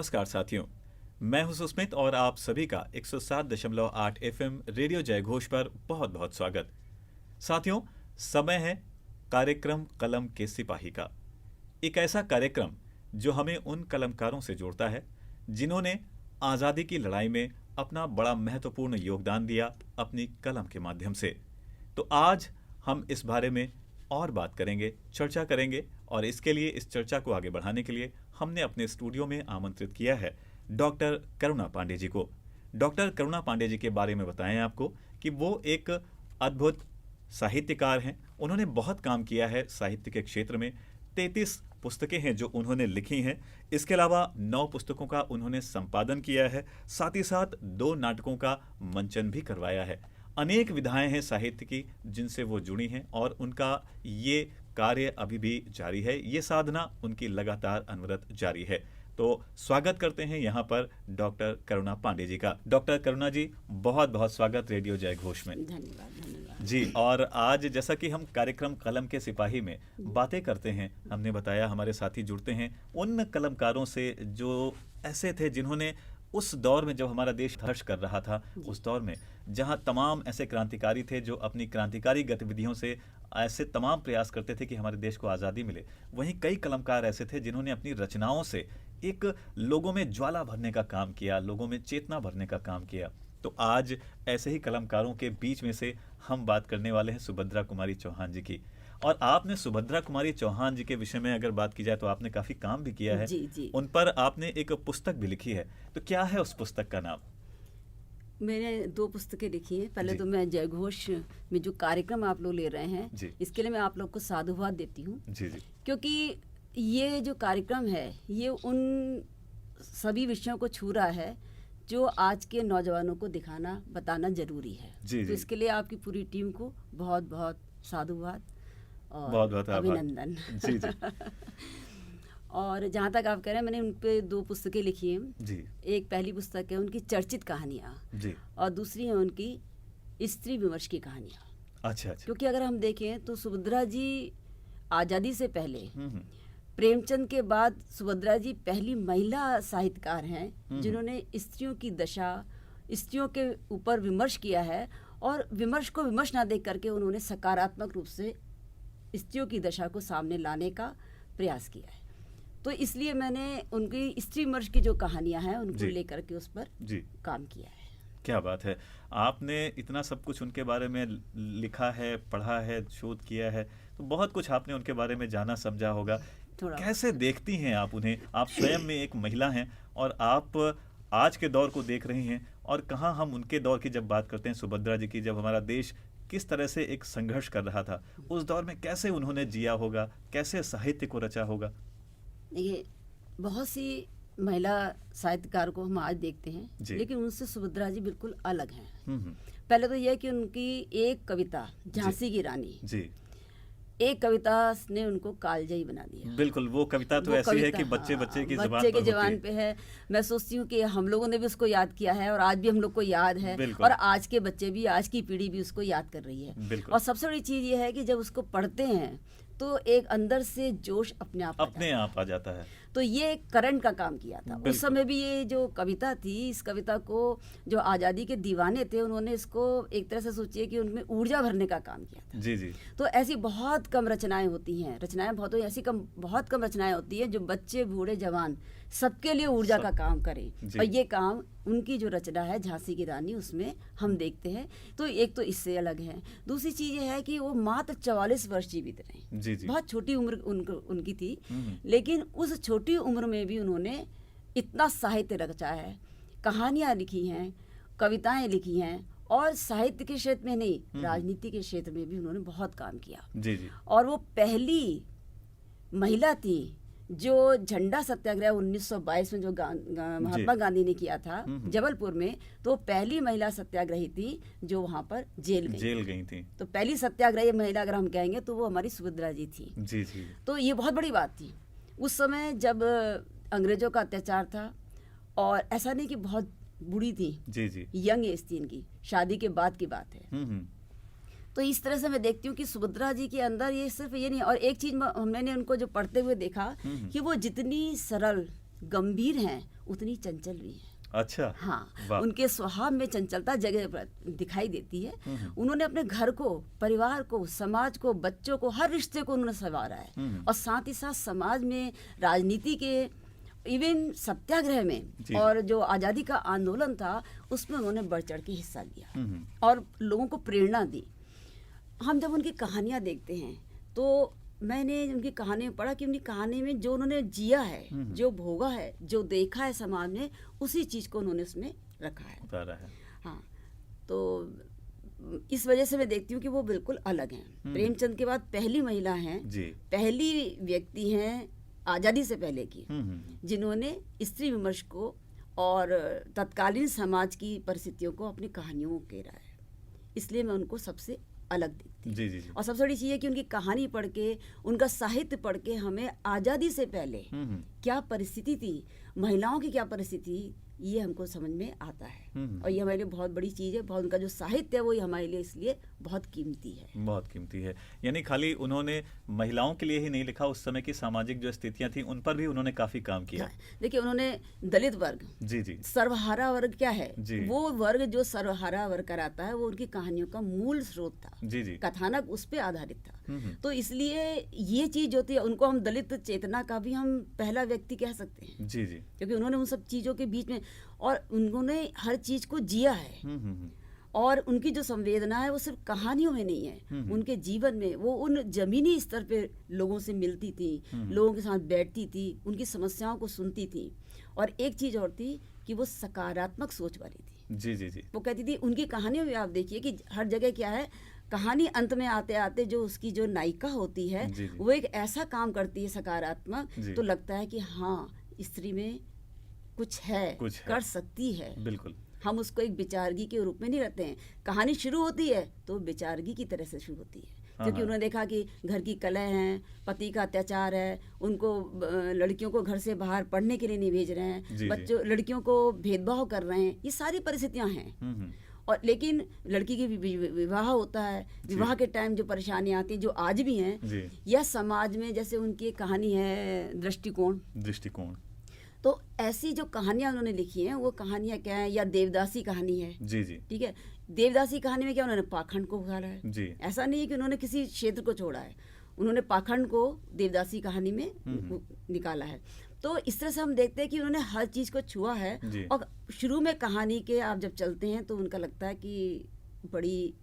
नमस्कार साथियों, मैं हूं सुस्मित और आप सभी का 107.8 एफएम रेडियो जयघोष पर बहुत बहुत स्वागत। साथियों, समय है कार्यक्रम कलम के सिपाही का। एक ऐसा कार्यक्रम जो हमें उन कलमकारों से जोड़ता है जिन्होंने आज़ादी की लड़ाई में अपना बड़ा महत्वपूर्ण योगदान दिया अपनी कलम के माध्यम से। तो आज हम इस बारे में और बात करेंगे, चर्चा करेंगे और इसके लिए, इस चर्चा को आगे बढ़ाने के लिए हमने अपने स्टूडियो में आमंत्रित किया है डॉक्टर करुणा पांडे जी को। डॉक्टर करुणा पांडे जी के बारे में बताएं आपको कि वो एक अद्भुत साहित्यकार हैं। उन्होंने बहुत काम किया है साहित्य के क्षेत्र में। 33 पुस्तकें हैं जो उन्होंने लिखी हैं। इसके अलावा 9 पुस्तकों का उन्होंने संपादन किया है, साथ ही साथ 2 नाटकों का मंचन भी करवाया है। अनेक विधाएं हैं साहित्य की जिनसे वो जुड़ी हैं और उनका ये कार्य अभी भी जारी है, ये साधना उनकी लगातार अनवरत जारी है। तो स्वागत करते हैं यहाँ पर डॉक्टर करुणा पांडे जी का। डॉक्टर करुणा जी, बहुत बहुत स्वागत रेडियो जयघोष में। धन्यवाद जी। और आज जैसा कि हम कार्यक्रम कलम के सिपाही में बातें करते हैं, हमने बताया हमारे साथी जुड़ते हैं उन कलमकारों से जो ऐसे थे जिन्होंने उस दौर में, जब हमारा देश संघर्ष कर रहा था, उस दौर में जहां तमाम ऐसे क्रांतिकारी थे जो अपनी क्रांतिकारी गतिविधियों से ऐसे तमाम प्रयास करते थे कि हमारे देश को आज़ादी मिले, वहीं कई कलमकार ऐसे थे जिन्होंने अपनी रचनाओं से एक लोगों में ज्वाला भरने का काम किया, लोगों में चेतना भरने का काम किया। तो आज ऐसे ही कलमकारों के बीच में से हम बात करने वाले हैं सुभद्रा कुमारी चौहान जी की। और आपने सुभद्रा कुमारी चौहान जी के विषय में अगर बात की जाए तो आपने काफी काम भी किया है। जी। उन पर आपने एक पुस्तक भी लिखी है, तो क्या है उस पुस्तक का नाम? मैंने 2 पुस्तकें लिखी हैं। पहले तो मैं जयघोष में जो कार्यक्रम आप लोग ले रहे हैं, इसके लिए मैं आप लोग को साधुवाद देती हूँ। क्योंकि ये जो कार्यक्रम है ये उन सभी विषयों को छू रहा है जो आज के नौजवानों को दिखाना, बताना जरूरी है। तो इसके लिए आपकी पूरी टीम को बहुत बहुत साधुवाद और बहुत बहुत अभिनंदन। जी। और जहाँ तक आप कह रहे हैं, मैंने उन पे 2 पुस्तकें लिखी हैं जी। एक पहली पुस्तक है उनकी चर्चित कहानियाँ जी, और दूसरी है उनकी स्त्री विमर्श की कहानियाँ। अच्छा। क्योंकि अगर हम देखें तो सुभद्रा जी आज़ादी से पहले, प्रेमचंद के बाद सुभद्रा जी पहली महिला साहित्यकार हैं जिन्होंने स्त्रियों की दशा, स्त्रियों के ऊपर विमर्श किया है और विमर्श को विमर्श ना देख करके उन्होंने सकारात्मक रूप से स्त्रियों की दशा को सामने लाने का प्रयास किया है। तो इसलिए मैंने उनकी स्त्री विमर्श की जो कहानियां हैं उनको लेकर के उस पर काम किया है। क्या बात है, आपने इतना सब कुछ उनके बारे में लिखा है, पढ़ा है, शोध किया है, तो बहुत कुछ आपने उनके बारे में जाना समझा होगा। कैसे देखती हैं आप उन्हें? आप स्वयं में एक महिला हैं और आप आज के दौर को देख रही हैं, और कहाँ हम उनके दौर की जब बात करते हैं, सुभद्रा जी की, जब हमारा देश किस तरह से एक संघर्ष कर रहा था, उस दौर में कैसे उन्होंने जिया होगा, कैसे साहित्य को रचा होगा? देखिए, बहुत सी महिला साहित्यकार को हम आज देखते हैं, लेकिन उनसे सुभद्रा जी बिल्कुल अलग हैं। पहले तो यह कि उनकी एक कविता झांसी की रानी जी, एक कविता ने उनको कालजयी बना दिया। बिल्कुल, वो कविता तो ऐसी है कि बच्चे की ज़बान पे है। मैं सोचती हूँ कि हम लोगों ने भी उसको याद किया है और आज भी हम लोग को याद है, और आज के बच्चे भी, आज की पीढ़ी भी उसको याद कर रही है। और सबसे बड़ी चीज़ ये है कि जब उसको पढ़ते हैं तो एक अंदर से जोश अपने आप आ जाता है। तो ये एक करंट का काम किया था उस समय भी। ये जो कविता थी, इस कविता को जो आज़ादी के दीवाने थे उन्होंने इसको एक तरह से सोचिए कि उनमें ऊर्जा भरने का काम किया था। जी। तो ऐसी बहुत कम रचनाएं होती हैं, ऐसी बहुत कम रचनाएं होती हैं जो बच्चे, बूढ़े, जवान सबके लिए ऊर्जा का काम करें। और ये काम उनकी जो रचना है झांसी की रानी, उसमें हम देखते हैं। तो एक तो इससे अलग है। दूसरी चीज़ ये है कि वो मात्र 44 वर्ष जीवित रहे। बहुत छोटी उम्र उनकी थी, लेकिन उस छोटी उम्र में भी उन्होंने इतना साहित्य रचा है, कहानियाँ लिखी हैं, कविताएं लिखी हैं, और साहित्य के क्षेत्र में नहीं, राजनीति के क्षेत्र में भी उन्होंने बहुत काम किया। और वो पहली महिला थी जो झंडा सत्याग्रह 1922 में जो महात्मा गांधी ने किया था जबलपुर में, तो पहली महिला सत्याग्रही थी जो वहां पर जेल गई थी। तो पहली सत्याग्रही महिला अगर हम कहेंगे तो वो हमारी सुभद्रा जी थी। जी। तो ये बहुत बड़ी बात थी उस समय जब अंग्रेजों का अत्याचार था, और ऐसा नहीं कि बहुत बूढ़ी थी। जी। यंग एज थी इनकी, शादी के बाद की बात है। तो इस तरह से मैं देखती हूँ कि सुभद्रा जी के अंदर ये सिर्फ ये नहीं, और एक चीज मैंने उनको जो पढ़ते हुए देखा कि वो जितनी सरल, गंभीर हैं उतनी चंचल भी हैं। अच्छा। हाँ, उनके स्वभाव में चंचलता जगह पर दिखाई देती है। उन्होंने अपने घर को, परिवार को, समाज को, बच्चों को, हर रिश्ते को उन्होंने संवारा है। और साथ ही साथ समाज में, राजनीति के, इवन सत्याग्रह में और जो आज़ादी का आंदोलन था उसमें उन्होंने बढ़ चढ़ के हिस्सा लिया और लोगों को प्रेरणा दी। हम जब उनकी कहानियाँ देखते हैं तो मैंने उनकी कहानी में पढ़ा कि उनकी कहानी में जो उन्होंने जिया है, जो भोगा है, जो देखा है समाज में, उसी चीज़ को उन्होंने उसमें रखा है। हाँ, तो इस वजह से मैं देखती हूँ कि वो बिल्कुल अलग हैं। प्रेमचंद के बाद पहली महिला हैं, पहली व्यक्ति हैं आज़ादी से पहले की जिन्होंने स्त्री विमर्श को और तत्कालीन समाज की परिस्थितियों को अपनी कहानियों में घेरा है। इसलिए मैं उनको सबसे अलग दिखती। जी। और सबसे बड़ी चीज़ है कि उनकी कहानी पढ़ के, उनका साहित्य पढ़ के हमें आज़ादी से पहले क्या परिस्थिति थी, महिलाओं की क्या परिस्थिति, ये हमको समझ में आता है। और ये हमारे लिए बहुत बड़ी चीज़ है। बहुत उनका जो साहित्य है वो हमारे लिए इसलिए बहुत कीमती है। बहुत कीमती है। यानी खाली उन्होंने महिलाओं के लिए ही नहीं लिखा, उस समय की सामाजिक जो स्थितियां थी उन पर भी उन्होंने काफी काम किया। देखिए, उन्होंने दलित वर्ग, जी, सर्वहारा वर्ग क्या है, वो वर्ग जो सर्वहारा वर्ग कराता है वो उनकी कहानियों का मूल स्रोत था। जी। कथानक उस पर आधारित था। तो इसलिए ये चीज होती है, उनको हम दलित चेतना का भी हम पहला व्यक्ति कह सकते हैं। जी। क्योंकि उन्होंने उन सब चीजों के बीच में और उन्होंने हर चीज को जिया है। और उनकी जो संवेदना है वो सिर्फ कहानियों में नहीं है, उनके जीवन में। वो उन जमीनी स्तर पे लोगों से मिलती थी, लोगों के साथ बैठती थी, उनकी समस्याओं को सुनती थी। और एक चीज और थी कि वो सकारात्मक सोच वाली थी। जी। वो कहती थी, उनकी कहानियों में आप देखिए कि हर जगह क्या है, कहानी अंत में आते आते जो उसकी जो नायिका होती है वो एक ऐसा काम करती है सकारात्मक, तो लगता है कि हाँ, स्त्री में कुछ है, कर सकती है। बिल्कुल। हम उसको एक विचारगी के रूप में नहीं रहते हैं। कहानी शुरू होती है तो विचारगी की तरह से शुरू होती है। क्योंकि उन्होंने देखा कि घर की कलह है, पति का अत्याचार है, उनको लड़कियों को घर से बाहर पढ़ने के लिए नहीं भेज रहे हैं, बच्चों लड़कियों को भेदभाव कर रहे हैं, ये सारी परिस्थितियां हैं। और लेकिन लड़की की विवाह होता है, विवाह के टाइम जो परेशानियां आती हैं, जो आज भी हैं, या समाज में जैसे उनकी एक कहानी है दृष्टिकोण। तो ऐसी जो कहानियां उन्होंने लिखी हैं वो कहानियां क्या है, या देवदासी कहानी है। जी। ठीक है, देवदासी कहानी में क्या उन्होंने पाखंड को उघाड़ा है। जी। ऐसा नहीं है कि उन्होंने किसी क्षेत्र को छोड़ा है, उन्होंने पाखंड को देवदासी कहानी में निकाला है। तो इस तरह से हम देखते हैं कि उन्होंने हर चीज को छुआ है। और शुरू में कहानी के आप जब चलते हैं तो उनका लगता है कि बड़ी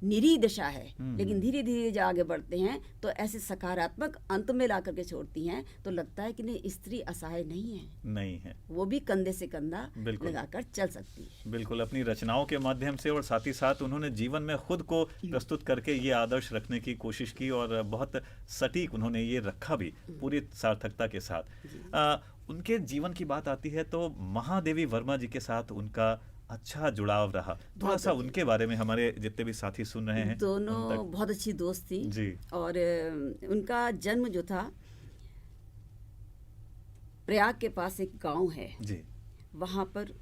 निरी दशा है, लेकिन धीरे धीरे जो आगे बढ़ते हैं तो ऐसे सकारात्मक अंत में ला करके छोड़ती हैं, तो लगता है कि नहीं, स्त्री असहाय नहीं है, वो भी कंधे से कंधा लगाकर चल सकती है। बिल्कुल, अपनी रचनाओं के माध्यम से और साथ ही साथ उन्होंने जीवन में खुद को प्रस्तुत करके ये आदर्श रखने की कोशिश की और बहुत सटीक उन्होंने ये रखा भी पूरी सार्थकता के साथ। उनके जीवन की बात आती है तो महादेवी वर्मा जी के साथ उनका अच्छा जुड़ाव रहा। थोड़ा सा उनके बारे में हमारे जितने भी साथी सुन रहे हैं, दोनों बहुत अच्छी दोस्त थी जी। और उनका जन्म जो था प्रयाग के पास एक गांव है जी, वहाँ पर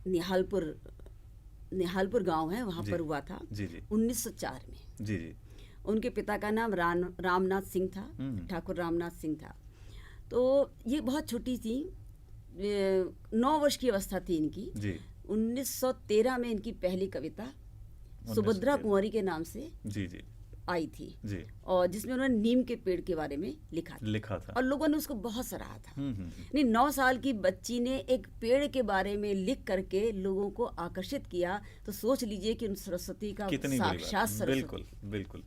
निहालपुर गांव है, वहाँ पर हुआ था जी। 1904 में। जी। उनके पिता का नाम रामनाथ सिंह था, ठाकुर रामनाथ सिंह था। तो ये बहुत छोटी थी, 9 वर्ष की अवस्था थी इनकी जी। 1913 में इनकी पहली कविता सुभद्रा कुंवरी के नाम से जी आई थी जी। और जिसमें उन्होंने नीम के पेड़ के बारे में लिखा था और लोगों ने उसको बहुत सराहा था। नहीं, 9 साल की बच्ची ने एक पेड़ के बारे में लिख करके लोगों को आकर्षित किया, तो सोच लीजिए कि उन सरस्वती का साक्षात सरस्वती। बिल्कुल।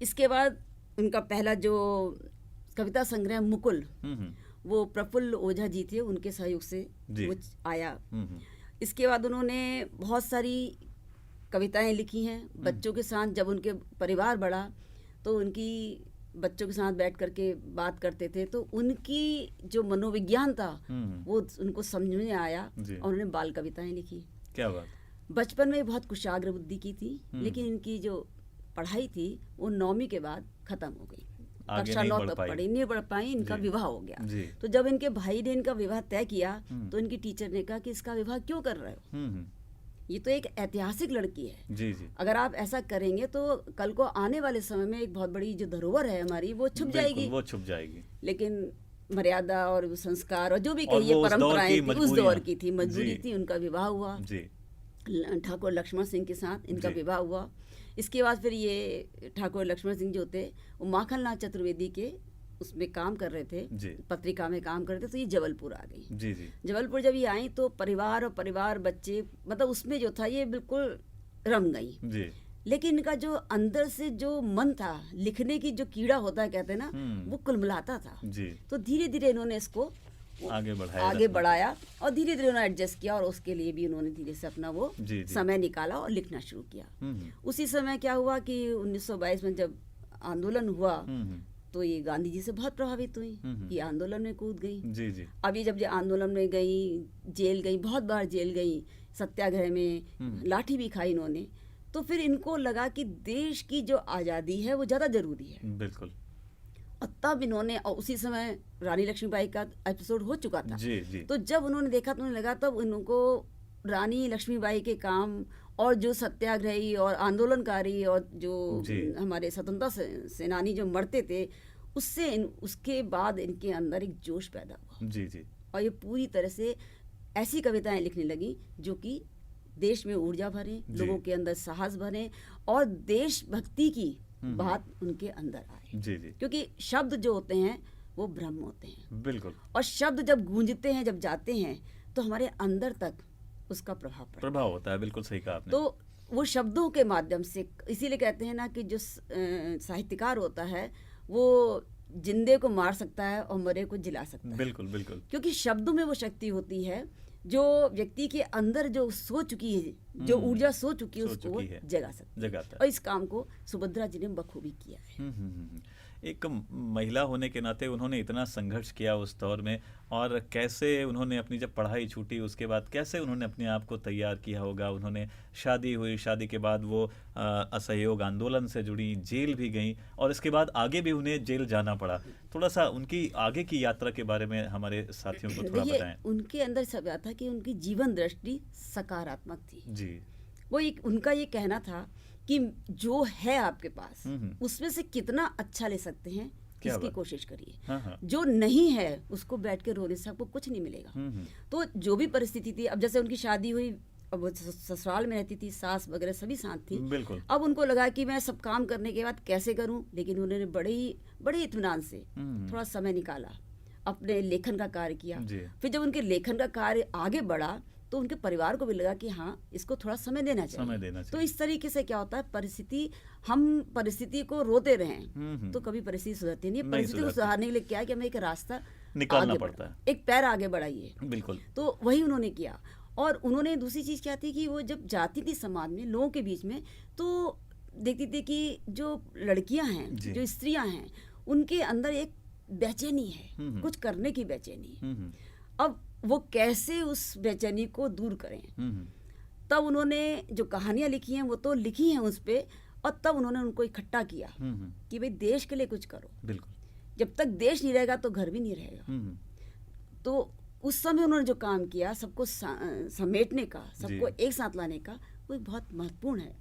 इसके बाद उनका पहला जो कविता संग्रह मुकुल, वो प्रफुल्ल ओझा जी थे, उनके सहयोग से वो आया। इसके बाद उन्होंने बहुत सारी कविताएं लिखी हैं बच्चों के साथ। जब उनके परिवार बढ़ा तो उनकी बच्चों के साथ बैठ करके बात करते थे, तो उनकी जो मनोविज्ञान था वो उनको समझ में आया और उन्होंने बाल कविताएं लिखी। क्या बात। बचपन में बहुत कुशाग्र बुद्धि की थी, लेकिन इनकी जो पढ़ाई थी वो 9वीं के बाद खत्म हो गई, कक्षा 9 तक पढ़ी, नहीं पढ़ पाई, इनका विवाह हो गया। तो जब इनके भाई ने इनका विवाह तय किया तो इनकी टीचर ने कहा कि इसका विवाह क्यों कर रहे हो, ये तो एक ऐतिहासिक लड़की है जी। अगर आप ऐसा करेंगे तो कल को आने वाले समय में एक बहुत बड़ी जो धरोहर है हमारी वो छुप जाएगी। लेकिन मर्यादा और वो संस्कार और जो भी और कहिए वो उस दौर परंपराएं की थी, उस मजबूरियां। दौर की थी, मजबूरी जी थी। उनका विवाह हुआ जी ठाकुर लक्ष्मण सिंह के साथ, इनका जी विवाह हुआ। इसके बाद फिर ये ठाकुर लक्ष्मण सिंह जो थे वो माखनलाल चतुर्वेदी के उसमें काम कर रहे थे, जी पत्रिका में काम कर रहे थे। तो ये जबलपुर आ गई। जी जी जबलपुर जब ये आई तो परिवार और परिवार बच्चे मतलब उसमें जो था ये बिल्कुल रम गई। जी लेकिन इनका जो अंदर से जो मन था, लिखने की जो कीड़ा होता है कहते हैं ना, वो कुलमुलाता था। जी तो धीरे धीरे इन्होंने इसको आगे आगे बढ़ाया और धीरे धीरे उन्होंने एडजस्ट किया और उसके लिए भी उन्होंने धीरे से अपना वो जी जी समय निकाला और लिखना शुरू किया। हम्म उसी समय क्या हुआ कि 1922 में जब आंदोलन हुआ हम्म तो ये गांधी जी से बहुत प्रभावित हुई। ये आंदोलन में कूद गई। जी जी अब ये जब ये आंदोलन में गई, जेल गई, बहुत बार जेल गई, सत्याग्रह में लाठी भी खाई इन्होंने। तो फिर इनको लगा कि देश की जो आज़ादी है वो ज़्यादा ज़रूरी है। बिल्कुल और तब इन्होंने, और उसी समय रानी लक्ष्मीबाई का एपिसोड हो चुका था। जी जी तो जब उन्होंने देखा तो उन्हें लगा तब उनको रानी लक्ष्मीबाई के काम और जो सत्याग्रही और आंदोलनकारी और जो हमारे स्वतंत्रता सेनानी जो मरते थे उससे उसके बाद इनके अंदर एक जोश पैदा हुआ। जी जी और ये पूरी तरह से ऐसी कविताएं लिखने लगी जो कि देश में ऊर्जा भरे, लोगों के अंदर साहस भरे और देशभक्ति की बात उनके अंदर आए। जी जी क्योंकि शब्द जो होते हैं वो ब्रह्म होते हैं। बिल्कुल। और शब्द जब गूंजते हैं, जब जाते हैं तो हमारे अंदर तक उसका प्रभाव होता है। बिल्कुल सही कहा आपने। तो वो शब्दों के माध्यम से, इसीलिए कहते हैं ना कि जो साहित्यकार होता है वो जिंदे को मार सकता है और मरे को जिला सकता है। बिल्कुल बिल्कुल। क्योंकि शब्दों में वो शक्ति होती है जो व्यक्ति के अंदर जो सो चुकी है, जो ऊर्जा सो चुकी है, उसको वो जगा सकती है। और इस काम को सुभद्रा जी ने बखूबी किया है। एक महिला होने के नाते उन्होंने इतना संघर्ष किया उस दौर में, और कैसे उन्होंने अपनी जब पढ़ाई छूटी उसके बाद कैसे उन्होंने अपने आप को तैयार किया होगा। उन्होंने शादी हुई, शादी के बाद वो असहयोग आंदोलन से जुड़ी, जेल भी गई और इसके बाद आगे भी उन्हें जेल जाना पड़ा। थोड़ा सा उनकी आगे की यात्रा के बारे में हमारे साथियों को थोड़ा बताएं। उनके अंदर सब आता कि उनकी जीवन दृष्टि सकारात्मक थी जी। वो एक उनका ये कहना था कि जो है आपके पास उसमें से कितना अच्छा ले सकते हैं इसकी कोशिश करिए। हाँ। जो नहीं है उसको बैठ के रोने से आपको कुछ नहीं मिलेगा। तो जो भी परिस्थिति थी, अब जैसे उनकी शादी हुई, अब ससुराल में रहती थी, सास वगैरह सभी साथ थी। बिल्कुल। अब उनको लगा कि मैं सब काम करने के बाद कैसे करूं, लेकिन उन्होंने बड़े इत्मीनान से थोड़ा समय निकाला, अपने लेखन का कार्य किया। फिर जब उनके लेखन का कार्य आगे बढ़ा तो उनके परिवार को भी लगा कि हाँ इसको थोड़ा समय देना चाहिए। तो इस तरीके से क्या होता है, हम परिस्थिति को रोते रहें तो कभी परिस्थिति सुधरती नहीं है। परिस्थिति को सुधारने के लिए क्या है कि हमें एक रास्ता निकालना पड़ता है, एक पैर आगे बढ़ाइए। बिल्कुल। तो वही उन्होंने किया। और उन्होंने दूसरी चीज क्या थी कि वो जब जाती थी समाज में, लोगों के बीच में, तो देखती थी कि जो लड़कियां हैं, जो स्त्रियां हैं, उनके अंदर एक बेचैनी है, कुछ करने की बेचैनी। अब वो कैसे उस बेचैनी को दूर करें। तब उन्होंने जो कहानियां लिखी हैं वो तो लिखी हैं उस पे, और तब उन्होंने उनको इकट्ठा किया कि भाई देश के लिए कुछ करो। बिल्कुल। जब तक देश नहीं रहेगा तो घर भी नहीं रहेगा। तो उस समय उन्होंने जो काम किया, सबको समेटने का, सबको एक साथ लाने का, वो बहुत महत्वपूर्ण है।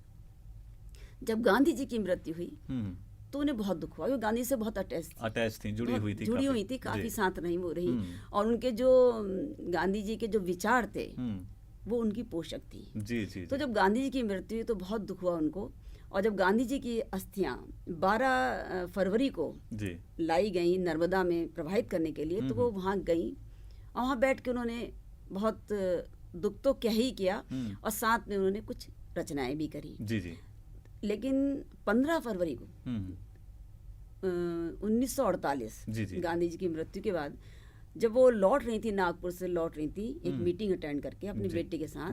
जब गांधी जी की मृत्यु हुई तो उन्हें बहुत दुख हुआ। गांधी से बहुत अटैच थी, जुड़ी हुई थी, काफी साथ नहीं वो रही। और उनके जो गांधी जी के जो विचार थे वो उनकी पोषक थी। जी। तो जब गांधी जी की मृत्यु हुई तो बहुत दुख हुआ उनको। और जब गांधी जी की अस्थियां 12 फरवरी को लाई गई नर्मदा में प्रवाहित करने के लिए, तो वो वहाँ गई और वहाँ बैठ के उन्होंने बहुत दुख तो क्या ही किया, और साथ में उन्होंने कुछ रचनाएं भी करी। जी। लेकिन 15 फरवरी को 1948 गांधी जी की मृत्यु के बाद जब वो लौट रही थी, नागपुर से लौट रही थी एक मीटिंग अटेंड करके अपनी बेटी के साथ,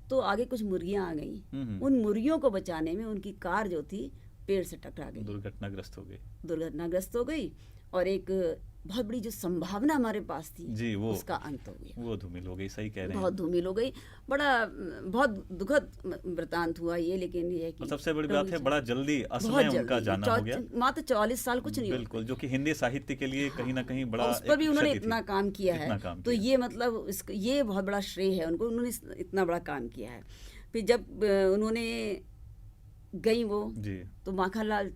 तो आगे कुछ मुर्गियां आ गई। उन मुर्गियों को बचाने में उनकी कार जो थी पेड़ से टकरा गई, दुर्घटनाग्रस्त हो गई और एक बहुत बड़ी जो संभावना हमारे पास थी वो उसका अंत हो गया। वो धूमिल हो गई। सही कह रहे हैं। बहुत धूमिल हो गई। बहुत दुखद वृतांत हुआ ये। लेकिन ये कि सबसे बड़ी बात है बड़ा जल्दी असमय उनका जाना हो गया। मात्र 44 साल कुछ नहीं। बिल्कुल। जो कि हिंदी साहित्य के लिए कहीं ना कहीं बड़ा, उस पर भी उन्होंने इतना काम किया है। तो ये मतलब ये बहुत बड़ा श्रेय है उनको, उन्होंने इतना बड़ा काम किया है। फिर जब उन्होंने गई वो, तो माखनलाल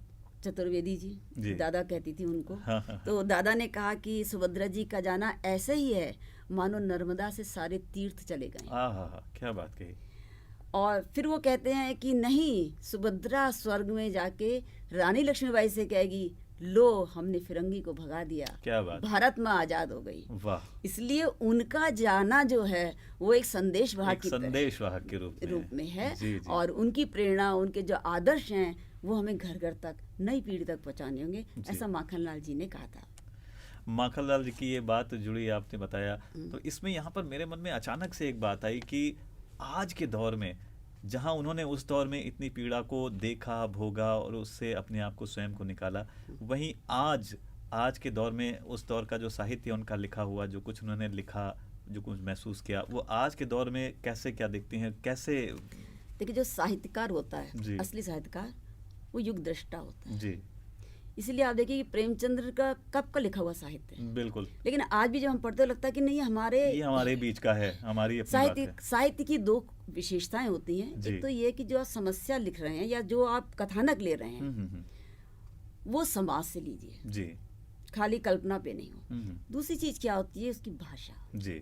चतुर्वेदी जी। जी दादा कहती थी उनको। हाँ, हाँ, तो दादा ने कहा कि सुभद्रा जी का जाना ऐसे ही है मानो नर्मदा से सारे तीर्थ चले गए। क्या बात कही। और फिर वो कहते हैं कि नहीं, सुभद्रा स्वर्ग में जाके रानी लक्ष्मीबाई से कहेगी, लो हमने फिरंगी को भगा दिया, क्या बात, भारत माँ आजाद हो गई। वाह। इसलिए उनका जाना जो है वो एक संदेश वाहक के रूप में है। जी, जी। और उनकी प्रेरणा, उनके जो आदर्श हैं वो हमें घर घर तक, नई पीढ़ी तक पहुंचाने होंगे, ऐसा माखनलाल जी ने कहा था। माखनलाल जी की ये बात जुड़ी, आपने बताया, तो इसमें यहाँ पर मेरे मन में अचानक से एक बात आई कि आज के दौर में जहाँ उन्होंने उस दौर में इतनी पीड़ा को देखा, भोगा और उससे अपने आप को स्वयं को निकाला, वहीं आज के दौर में उस दौर का जो साहित्य उनका लिखा हुआ, जो कुछ उन्होंने लिखा, जो कुछ महसूस किया, वो आज के दौर में कैसे क्या देखती हैं, कैसे? देखिए, जो साहित्यकार होता है, असली साहित्यकार, वो युग दृष्टा होता है जी। इसीलिए आप देखिए कि प्रेमचंद्र का कब का लिखा हुआ साहित्य है, बिल्कुल। लेकिन आज भी जब हम पढ़ते लगता है कि नहीं, ये हमारे बीच का है, हमारी अपनी साहित्य की दो विशेषताएं होती हैं। एक तो ये कि जो आप समस्या लिख रहे हैं या जो आप कथानक ले रहे हैं वो समाज से लीजिए जी, खाली कल्पना पे नहीं हो। दूसरी चीज क्या होती है, उसकी भाषा जी।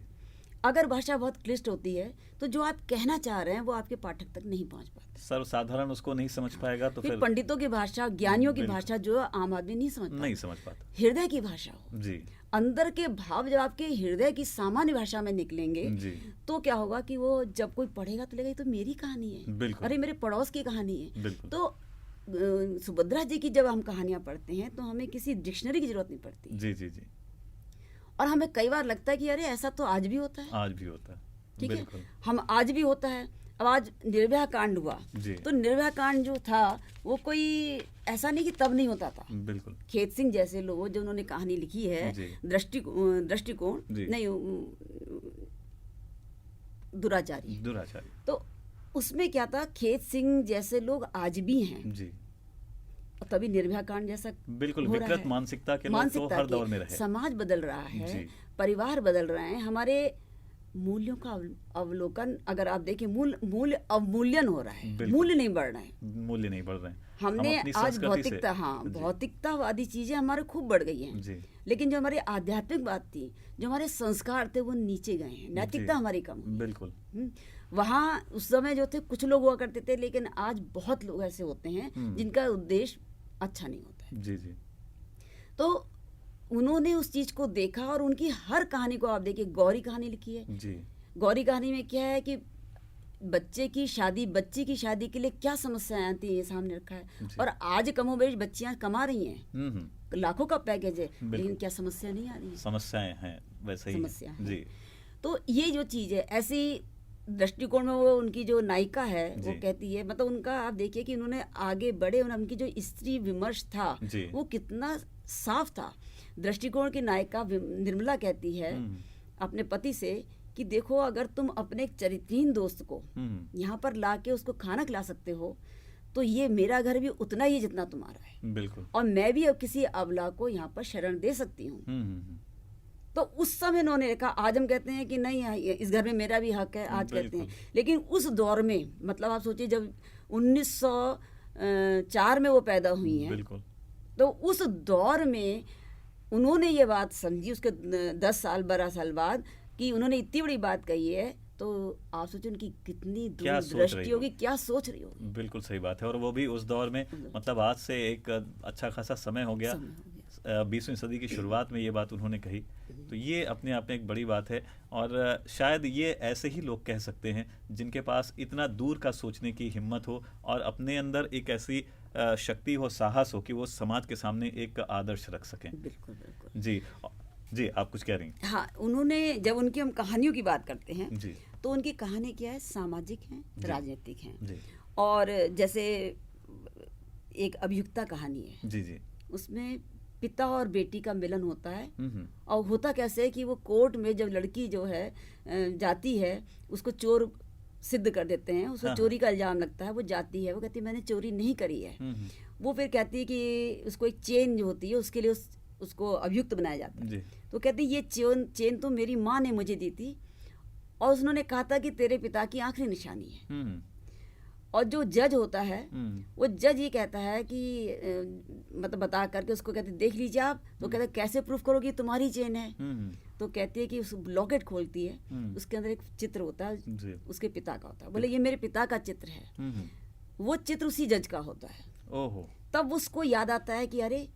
अगर भाषा बहुत क्लिष्ट होती है तो जो आप कहना चाह रहे हैं वो आपके पाठक तक नहीं पहुंच पाता, सर्वसाधारण उसको नहीं समझ पाएगा। तो फिर पंडितों की भाषा, ज्ञानियों की भाषा जो आम आदमी नहीं समझ पाता। हृदय की भाषा हो जी, अंदर के भाव जब आपके हृदय की सामान्य भाषा में निकलेंगे तो क्या होगा कि वो जब कोई पढ़ेगा तो लगेगा तो मेरी कहानी है, अरे मेरे पड़ोस की कहानी है। तो सुभद्रा जी की जब हम कहानियां पढ़ते हैं तो हमें किसी डिक्शनरी की जरूरत नहीं पड़ती। जी जी जी। और हमें कई बार लगता है कि अरे ऐसा तो आज भी होता है, ठीक है, हम आज भी होता है। अब आज निर्भया कांड हुआ तो निर्भया कांड जो था वो कोई ऐसा नहीं कि तब नहीं होता था। बिल्कुल। खेत सिंह जैसे लोग जो उन्होंने कहानी लिखी है, दृष्टिकोण नहीं, दुराचारी, तो उसमें क्या था, खेत सिंह जैसे लोग आज भी हैं जी। तभी निर्भया कांड जैसा बिल्कुल विकृत मानसिकता के लोग तो हर दौर में रहे। समाज बदल रहा है, परिवार बदल रहे हैं, हमारे मूल्यों का अवलोकन अगर आप देखें, मूल्य अवमूल्यन हो रहा है, मूल्य नहीं बढ़ रहे हैं। हमने आज भौतिकतावादी चीजें हमारे खूब बढ़ गई हैं, लेकिन जो हमारी आध्यात्मिक बात थी, जो हमारे संस्कार थे, वो नीचे गए हैं, नैतिकता हमारी कम हुई। बिल्कुल। वहाँ उस समय जो थे कुछ लोग हुआ करते थे, लेकिन आज बहुत लोग ऐसे होते हैं जिनका उद्देश्य अच्छा नहीं होता है। जी जी। तो उन्होंने उस चीज को देखा और उनकी हर कहानी को आप देखिए, गौरी कहानी लिखी है जी। गौरी कहानी में क्या है कि बच्चे की शादी के लिए क्या समस्याएं आती है, ये सामने रखा है। और आज कमोबेश बच्चियां कमा रही हैं, लाखों का पैकेज है, लेकिन क्या समस्या नहीं आ रही है? समस्याएं हैं, वैसे ही समस्या जी। तो ये जो चीज है, ऐसी दृष्टिकोण में वो उनकी जो नायिका है वो कहती है, मतलब उनका आप देखिए कि उन्होंने आगे बढ़े, उनकी जो स्त्री विमर्श था वो कितना साफ था। दृष्टिकोण की नायिका निर्मला कहती है अपने पति से कि देखो, अगर तुम अपने एक चरित्रहीन दोस्त को यहाँ पर लाके उसको खाना खिला सकते हो तो ये मेरा घर भी उतना ही जितना तुम्हारा है। बिल्कुल। और मैं भी अब किसी अबला को यहाँ पर शरण दे सकती हूँ। तो उस समय उन्होंने कहा, आज हम कहते हैं कि नहीं, इस घर में मेरा भी हक है, आज कहते हैं, लेकिन उस दौर में, मतलब आप सोचिए जब 1904 में वो पैदा हुई हैं, तो उस दौर में उन्होंने ये बात समझी उसके 10 साल 12 साल बाद कि उन्होंने इतनी बड़ी बात कही है, तो आप सोचिए उनकी कितनी दूरदृष्टि होगी, क्या सोच रही होगी। बिल्कुल सही बात है। और वो भी उस दौर में, मतलब आज से एक अच्छा खासा समय हो गया, 20वीं सदी की शुरुआत में ये बात उन्होंने कही, तो ये अपने आप में एक बड़ी बात है। और शायद ये ऐसे ही लोग कह सकते हैं जिनके पास इतना दूर का सोचने की हिम्मत हो और अपने अंदर एक ऐसी शक्ति हो, साहस हो कि वो समाज के सामने एक आदर्श रख सकें। बिल्कुल बिल्कुल जी जी। आप कुछ कह रही हैं? हाँ, उन्होंने, जब उनकी हम कहानियों की बात करते हैं जी, तो उनकी कहानी क्या है, सामाजिक हैं, राजनीतिक हैं जी। और जैसे एक अभियुक्ता कहानी है जी जी, उसमें पिता और बेटी का मिलन होता है। और होता कैसे है कि वो कोर्ट में जब लड़की जो है जाती है, उसको चोर सिद्ध कर देते हैं, उसको चोरी का इल्जाम लगता है, वो जाती है, वो कहती है मैंने चोरी नहीं करी है। वो फिर कहती है कि उसको एक चेन जो होती है उसके लिए उसको अभियुक्त बनाया जाता है। तो कहती है ये चेन तो मेरी माँ ने मुझे दी थी और उन्होंने कहा था कि तेरे पिता की आखिरी निशानी है। और जो जज होता है वो जज ये कहता है कि मतलब बता करके उसको कहते देख लीजिए आप, तो कहते कैसे प्रूफ करोगे तुम्हारी चेन है। तो कहती है कि उस लॉकेट खोलती है, उसके अंदर एक चित्र होता है उसके पिता का होता है। बोले ये मेरे पिता का चित्र है। वो चित्र उसी जज का होता है। ओहो। तब उसको याद आता है कि अरे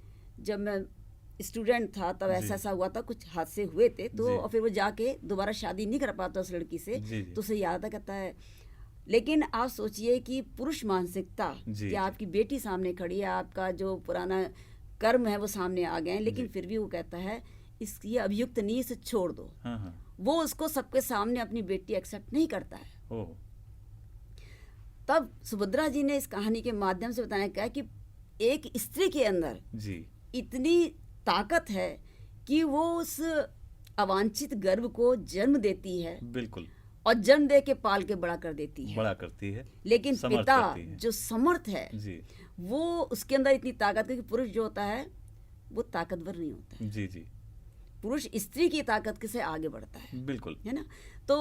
जब मैं स्टूडेंट था तब ऐसा ऐसा हुआ था, कुछ हादसे हुए थे, तो और फिर वो जाके दोबारा शादी नहीं कर पाता उस लड़की से। तो उसे याद आता, कहता है लेकिन आप सोचिए कि पुरुष मानसिकता कि आपकी बेटी सामने खड़ी है, आपका जो पुराना कर्म है वो सामने आ गए हैं, लेकिन फिर भी वो कहता है ये अभियुक्त नहीं, इसे छोड़ दो। वो उसको सबके सामने अपनी बेटी एक्सेप्ट नहीं करता है। तब सुभद्रा जी ने इस कहानी के माध्यम से बताया क्या कि एक स्त्री के अंदर इतनी ताकत है कि वो उस अवांछित गर्भ को जन्म देती है, बिल्कुल, और जन्म दे के पाल के बड़ा कर देती है, बड़ा करती है। लेकिन पिता जो समर्थ है वो उसके अंदर इतनी ताकत है कि पुरुष जो होता है वो ताकतवर नहीं होता है। जी। पुरुष स्त्री की ताकत से आगे बढ़ता है, बिल्कुल, है ना। तो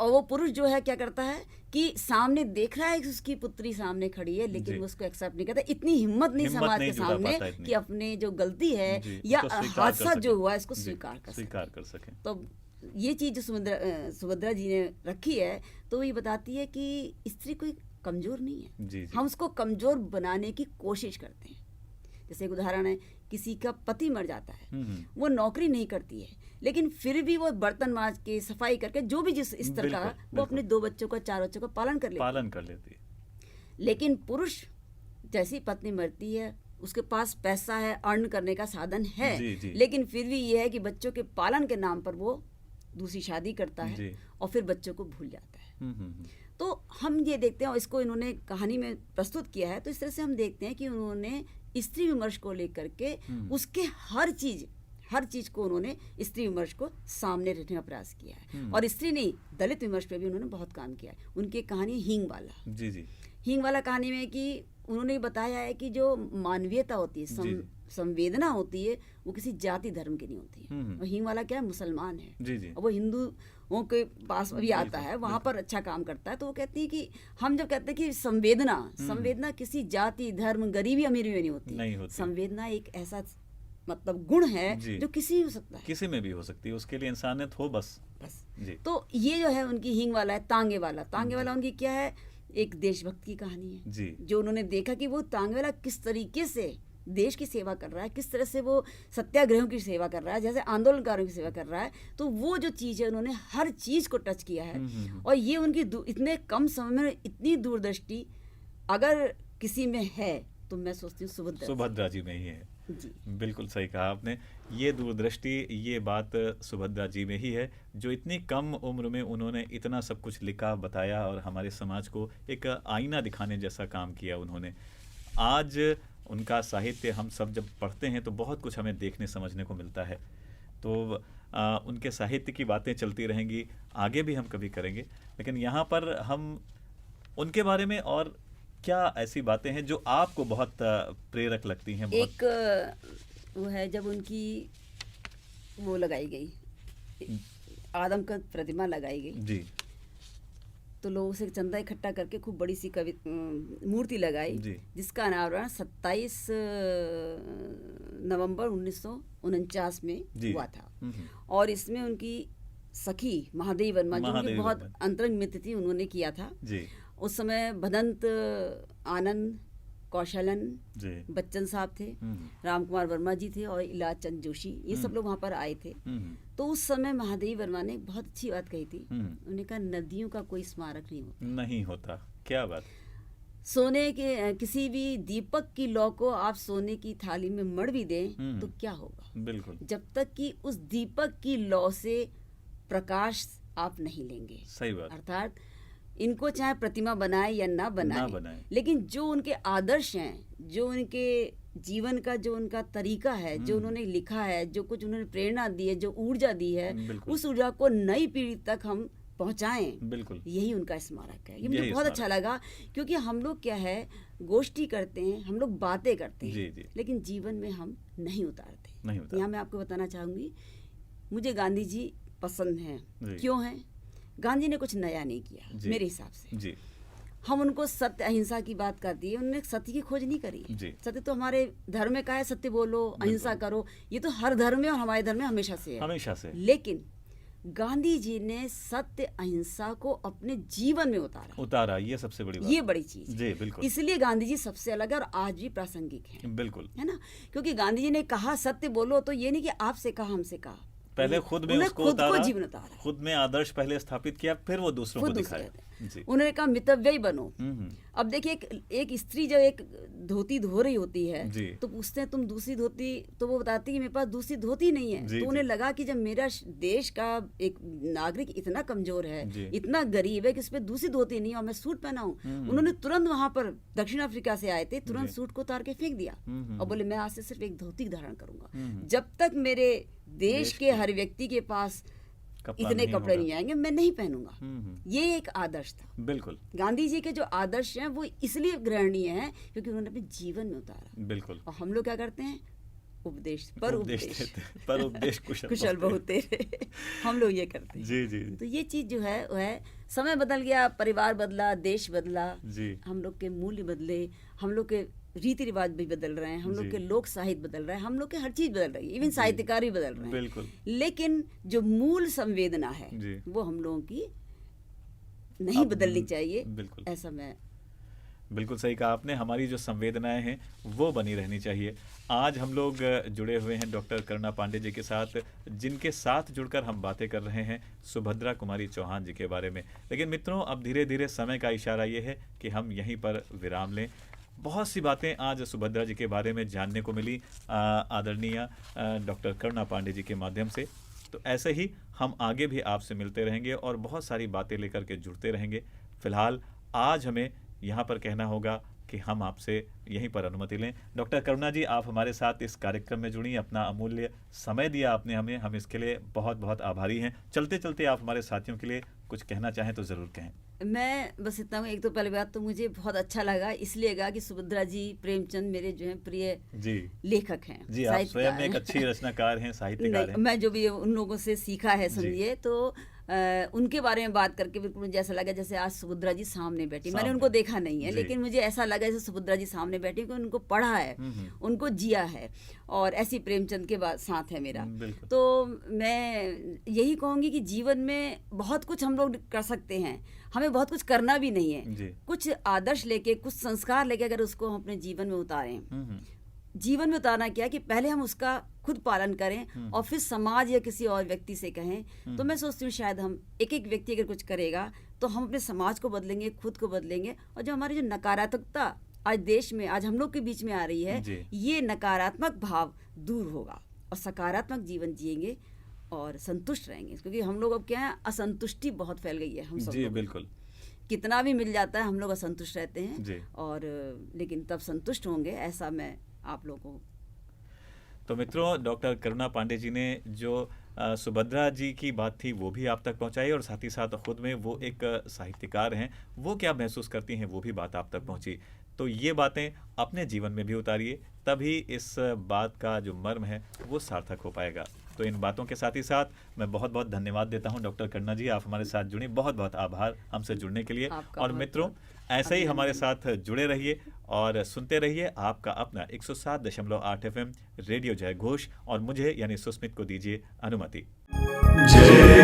वो पुरुष जो है क्या करता है कि सामने देख रहा है कि उसकी पुत्री सामने खड़ी है, लेकिन वो उसको एक्सेप्ट नहीं करता। इतनी हिम्मत नहीं समाज के सामने कि अपने जो गलती है या हादसा जो हुआ है इसको स्वीकार कर सके। तो ये चीज जो सुभद्रा जी ने रखी है, तो ये बताती है कि स्त्री कोई कमजोर नहीं है। हम उसको कमजोर बनाने की कोशिश करते हैं। जैसे एक उदाहरण है, किसी का पति मर जाता है, वो नौकरी नहीं करती है, लेकिन फिर भी वो बर्तन मांज के सफाई करके जो भी जिस स्तर का वो अपने 2 बच्चों का 4 बच्चों का पालन कर लेती है। लेकिन पुरुष जैसी पत्नी मरती है उसके पास पैसा है, अर्न करने का साधन है, लेकिन फिर भी ये है कि बच्चों के पालन के नाम पर वो दूसरी शादी करता है और फिर बच्चों को भूल जाता है। तो हम ये देखते हैं, और इसको इन्होंने कहानी में प्रस्तुत किया है, तो इस तरह से हम देखते हैं कि उन्होंने स्त्री विमर्श को लेकर के उसके हर चीज को उन्होंने स्त्री विमर्श को सामने रखने का प्रयास किया है। और स्त्री नहीं, दलित विमर्श पे भी उन्होंने बहुत काम किया है। उनकी कहानी हींग वाला हींग वाला कहानी में कि उन्होंने बताया है कि जो मानवीयता होती है, संवेदना होती है, वो किसी जाति धर्म की नहीं होती है। और हींग वाला क्या है, मुसलमान है, और वो हिंदुओं के पास भी आता है, वहां पर अच्छा काम करता है। तो वो कहती है कि हम जब कहते हैं कि संवेदना किसी जाति धर्म गरीबी अमीरी में नहीं होती। संवेदना एक ऐसा मतलब गुण है जो किसी हो सकता है, किसी में भी हो सकती है, उसके लिए इंसानियत हो बस। तो ये जो है उनकी हींग वाला है। तांगे वाला उनकी क्या है, एक देशभक्त की कहानी है, जो उन्होंने देखा कि वो तांगे वाला किस तरीके से देश की सेवा कर रहा है, किस तरह से वो सत्याग्रहों की सेवा कर रहा है, जैसे आंदोलनकारों की सेवा कर रहा है। तो वो जो चीज़ है उन्होंने हर चीज़ को टच किया है। और ये उनकी इतने कम समय में इतनी दूरदृष्टि अगर किसी में है तो मैं सोचती हूँ सुभद्रा जी में ही है। बिल्कुल सही कहा आपने। ये दूरदृष्टि, ये बात सुभद्रा जी में ही है, जो इतनी कम उम्र में उन्होंने इतना सब कुछ लिखा, बताया और हमारे समाज को एक आईना दिखाने जैसा काम किया उन्होंने। आज उनका साहित्य हम सब जब पढ़ते हैं तो बहुत कुछ हमें देखने समझने को मिलता है। तो उनके साहित्य की बातें चलती रहेंगी, आगे भी हम कभी करेंगे, लेकिन यहाँ पर हम उनके बारे में और क्या ऐसी बातें हैं जो आपको बहुत प्रेरक लगती हैं? एक वो है जब उनकी वो लगाई गई, आदम का प्रतिमा लगाई गई तो लोगों से चंदा इकट्ठा करके खूब बड़ी सी मूर्ति लगाई, जिसका अनावरण 27 नवंबर 1949 में हुआ था। और इसमें उनकी सखी महादेवी वर्मा, जो उनकी बहुत अंतरंग मित्र थी, उन्होंने किया था। उस समय भदंत आनंद, कौशलन बच्चन साहब थे, राम कुमार वर्मा जी थे और इलाज चंद जोशी, ये सब लोग वहाँ पर आए थे। तो उस समय महादेवी वर्मा ने बहुत अच्छी बात कही थी। उन्होंने कहा नदियों का कोई स्मारक नहीं होता। क्या बात। सोने के किसी भी दीपक की लौ को आप सोने की थाली में मढ़ भी दें तो क्या होगा, बिल्कुल, जब तक कि उस दीपक की लौ से प्रकाश आप नहीं लेंगे। सही बात। अर्थात इनको चाहे प्रतिमा बनाए या ना बनाए, लेकिन जो उनके आदर्श हैं, जो उनके जीवन का जो उनका तरीका है, जो उन्होंने लिखा है, जो कुछ उन्होंने प्रेरणा दी है, जो ऊर्जा दी है, उस ऊर्जा को नई पीढ़ी तक हम पहुंचाएं। बिल्कुल, यही उनका स्मारक है। ये मुझे बहुत अच्छा लगा, क्योंकि हम लोग क्या है, गोष्ठी करते हैं, हम लोग बातें करते हैं, लेकिन जीवन में हम नहीं उतारते। यहाँ मैं आपको बताना चाहूंगी, मुझे गांधी जी पसंद हैं। क्यों है? गांधी ने कुछ नया नहीं किया मेरे हिसाब से। हम उनको सत्य अहिंसा की बात कर दी, उन्होंने सत्य की खोज नहीं करी। सत्य तो हमारे धर्म में कहा है, सत्य बोलो, अहिंसा करो, ये तो हर धर्म में और हमारे धर्म में हमेशा से है। लेकिन गांधी जी ने सत्य अहिंसा को अपने जीवन में उतारा, ये सबसे बड़ी बात, ये बड़ी चीज जी बिल्कुल। इसलिए गांधी जी सबसे अलग है और आज भी प्रासंगिक है, बिल्कुल, है ना। क्योंकि गांधी जी ने कहा सत्य बोलो, तो ये नहीं कि आपसे कहा हमसे कहा, पहले खुद में उसको उतारा, जीवन उतारा, खुद में आदर्श पहले स्थापित किया, फिर वो दूसरों को दिखाया। उन्होंने कहा मितव्ययी बनो। अब देखिए एक स्त्री जब एक धोती धो रही होती है तो पूछते हैं तुम दूसरी धोती, तो वो बताती है मेरे पास दूसरी धोती नहीं है। तो उन्हें लगा कि जब मेरा देश का एक नागरिक इतना कमजोर है, इतना गरीब है कि उस पर दूसरी धोती नहीं है और मैं सूट पहना हूँ, उन्होंने तुरंत वहां पर दक्षिण अफ्रीका से आए थे, तुरंत सूट को उतार के फेंक दिया और बोले मैं आज से सिर्फ एक धोती धारण करूंगा, जब तक मेरे देश के हर व्यक्ति के पास इतने कपड़े नहीं आएंगे मैं नहीं पहनूंगा। ये एक आदर्श था। बिल्कुल, गांधी जी के जो आदर्श हैं वो इसलिए ग्रहणीय हैं क्योंकि उन्होंने अपने जीवन में उतारा। बिल्कुल। और हम लोग क्या करते हैं, उपदेश कुशल बहुत तेरे हम लोग ये करते हैं। जी जी। तो ये चीज जो है वो है, समय बदल गया, परिवार बदला, देश बदला, हम लोग के मूल्य बदले, हम लोग के रीति रिवाज भी बदल रहे हैं, हम लोग के लोक साहित्य बदल रहे हैं, हम लोग के हर चीज बदल रही है, इवन साहित्यकार भी बदल रहे हैं। बिल्कुल। लेकिन जो मूल संवेदना है वो हम लोगों की नहीं बदलनी चाहिए। बिल्कुल, ऐसा मैं बिल्कुल सही कहा आपने, हमारी जो संवेदनाएं हैं वो बनी रहनी चाहिए। आज हम लोग जुड़े हुए हैं डॉक्टर करुणा पांडे जी के साथ, जिनके साथ जुड़कर हम बातें कर रहे हैं सुभद्रा कुमारी चौहान जी के बारे में। लेकिन मित्रों, अब धीरे धीरे समय का इशारा ये है कि हम यहीं पर विराम लें। बहुत सी बातें आज सुभद्रा जी के बारे में जानने को मिली आदरणीय डॉक्टर करुणा पांडे जी के माध्यम से। तो ऐसे ही हम आगे भी आपसे मिलते रहेंगे और बहुत सारी बातें लेकर के जुड़ते रहेंगे। फिलहाल आज हमें यहाँ पर कहना होगा कि हम आपसे यहीं पर अनुमति लें। डॉक्टर करुणा जी, आप हमारे साथ इस कार्यक्रम में जुड़ी, अपना अमूल्य समय दिया आपने हमें, हम इसके लिए बहुत बहुत आभारी हैं। चलते चलते आप हमारे साथियों के लिए कुछ कहना चाहें तो ज़रूर कहें। मैं बस इतना हूँ, एक तो पहले बात तो मुझे बहुत अच्छा लगा, इसलिए लगा कि सुभद्रा जी प्रेमचंद मेरे जो हैं प्रिय लेखक हैं। जी, आप स्वयं एक अच्छी रचनाकार हैं, साहित्यकार हैं। मैं जो भी उन लोगों से सीखा है समझिए, तो उनके बारे में बात करके बिल्कुल मुझे ऐसा लगा जैसे आज सुभद्रा जी सामने बैठी। मैंने उनको देखा नहीं है, लेकिन मुझे ऐसा लगा जैसे सुभद्रा जी सामने बैठी, क्योंकि उनको पढ़ा है, उनको जिया है, और ऐसी प्रेमचंद के साथ है मेरा। तो मैं यही कहूँगी कि जीवन में बहुत कुछ हम लोग कर सकते हैं, हमें बहुत कुछ करना भी नहीं है। कुछ आदर्श लेके, कुछ संस्कार लेके अगर उसको हम अपने जीवन में उतारें, जीवन में उतारना क्या कि पहले हम उसका खुद पालन करें और फिर समाज या किसी और व्यक्ति से कहें। तो मैं सोचती हूँ शायद हम एक एक व्यक्ति अगर कुछ करेगा तो हम अपने समाज को बदलेंगे, खुद को बदलेंगे, और जो हमारी जो नकारात्मकता आज देश में, आज हम लोग के बीच में आ रही है, ये नकारात्मक भाव दूर होगा और सकारात्मक जीवन जिएंगे और संतुष्ट रहेंगे। क्योंकि हम लोग अब क्या है, असंतुष्टि बहुत फैल गई है हम सब लोग। बिल्कुल, कितना भी मिल जाता है हम लोग असंतुष्ट रहते हैं, और लेकिन तब संतुष्ट होंगे, ऐसा मैं आप लोगों को। तो मित्रों, डॉक्टर करुणा पांडे जी ने जो सुभद्रा जी की बात थी वो भी आप तक पहुंचाई, और साथ ही साथ खुद में वो एक साहित्यकार हैं, वो क्या महसूस करती हैं वो भी बात आप तक पहुंची। तो ये बातें अपने जीवन में भी उतारिए, तभी इस बात का जो मर्म है वो सार्थक हो पाएगा। तो इन बातों के साथ ही साथ मैं बहुत बहुत धन्यवाद देता हूं डॉक्टर करुणा जी, आप हमारे साथ जुड़ी, बहुत बहुत आभार हमसे जुड़ने के लिए। और मित्रों, ऐसे ही हमारे साथ जुड़े रहिए और सुनते रहिए आपका अपना 107.8 FM रेडियो जय घोष, और मुझे यानी सुस्मित को दीजिए अनुमति। जय